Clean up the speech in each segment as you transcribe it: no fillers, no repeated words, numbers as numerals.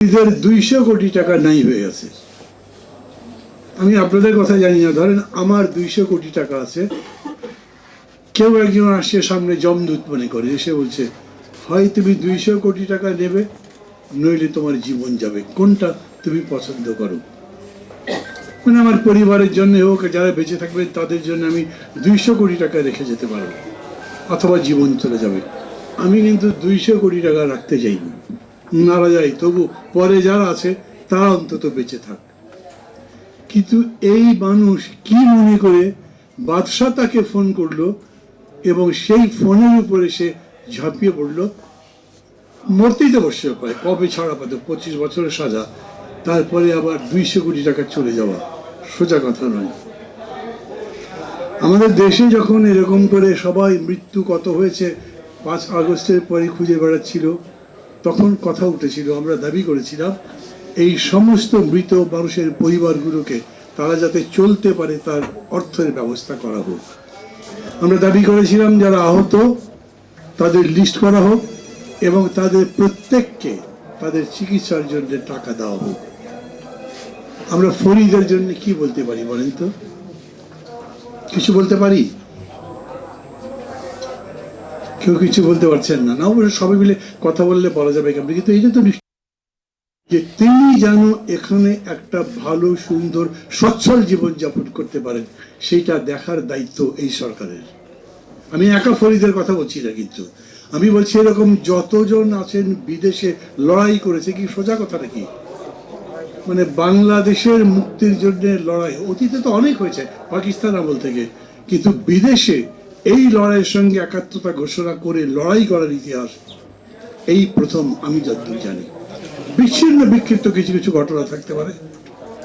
200 কোটি টাকা নাই হয়ে গেছে। আমি আপনাদের কথা জানি না, ধরেন আমার 200 কোটি টাকা আছে, কেউ একজন আসছে সামনে জমদূত মনে করে, এসে বলছে হয় তুমি 200 কোটি টাকা নেবে, নইলে তোমার জীবন যাবে, কোনটা তুমি পছন্দ করো? মানে আমার পরিবারের জন্য হোক, যারা বেঁচে থাকবে তাদের জন্য আমি 200 কোটি টাকা রেখে যেতে পারবো, অথবা জীবন চলে যাবে। আমি কিন্তু 200 কোটি টাকা রাখতে চাইনি, মারা যাই তবু পরে যারা আছে তারা অন্তত বেঁচে থাক। কিন্তু এই মানুষ কি মনে করে বাদশাহ তাকে ফোন করলো এবং সেই ফোনের উপরে সে ঝাঁপিয়ে পড়লো, মরতেই তো বসে পায়, কবে ছাড়া পাতো, 25 বছরের সাজা, তারপরে আবার 200 কোটি টাকা চলে যাওয়া সোজা কথা নয়। আমাদের দেশে যখন এরকম করে সবাই মৃত্যু কত হয়েছে 5 আগস্টের পরে খুঁজে বেড়াচ্ছিল, তখন কথা উঠেছিল, আমরা দাবি করেছিলাম এই সমস্ত মৃত মানুষের পরিবারগুলোকে তারা যাতে চলতে পারে তার অর্থের ব্যবস্থা করা হোক। আমরা দাবি করেছিলাম যারা আহত তাদের লিস্ট করা হোক এবং তাদের প্রত্যেককে তাদের চিকিৎসার জন্য টাকা দেওয়া হোক। আমরা ফরিদের জন্য কি বলতে পারি বলেন তো? কিছু বলতে পারি? কেউ কিছু বলতে পারছেন না। না, অবশ্য সবাই মিলে কথা বললে বলা যাবে কেমন, কিন্তু এইটা তো যে তিনি যেন এখানে একটা ভালো সুন্দর সচ্ছল জীবনযাপন করতে পারেন, সেইটা দেখার দায়িত্ব এই সরকারের। আমি একা ফরিদের কথা বলছি না, কিন্তু আমি বলছি এরকম যতজন আছেন বিদেশে লড়াই করেছে, কি সোজা কথা নাকি, মানে বাংলাদেশের মুক্তির জন্য লড়াই অতীতে তো অনেক হয়েছে পাকিস্তান আমল থেকে, কিন্তু বিদেশে এই লড়াইয়ের সঙ্গে একাত্মতা ঘোষণা করে লড়াই করার ইতিহাস এই প্রথম আমি যতদূর জানি। বিচ্ছিন্ন বিক্ষিপ্ত কিছু কিছু ঘটনা থাকতে পারে,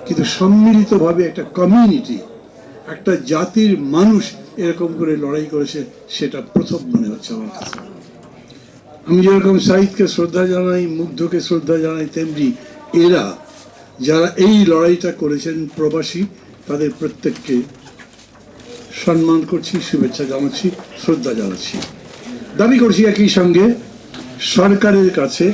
কিন্তু সম্মিলিতভাবে একটা কমিউনিটি, একটা জাতির মানুষ এরকম করে লড়াই করেছে, সেটা প্রথম মনে হচ্ছে আমার কাছে। আমি যেরকম সাঈদকে শ্রদ্ধা জানাই, মুগ্ধকে শ্রদ্ধা জানাই, তেমনি এরা যারা এই লড়াইটা করেছেন প্রবাসী, তাদের প্রত্যেককে সম্মান করছি, শুভেচ্ছা জানাচ্ছি, শ্রদ্ধা জানাচ্ছি। দাবি করছি একই সঙ্গে সরকারের কাছে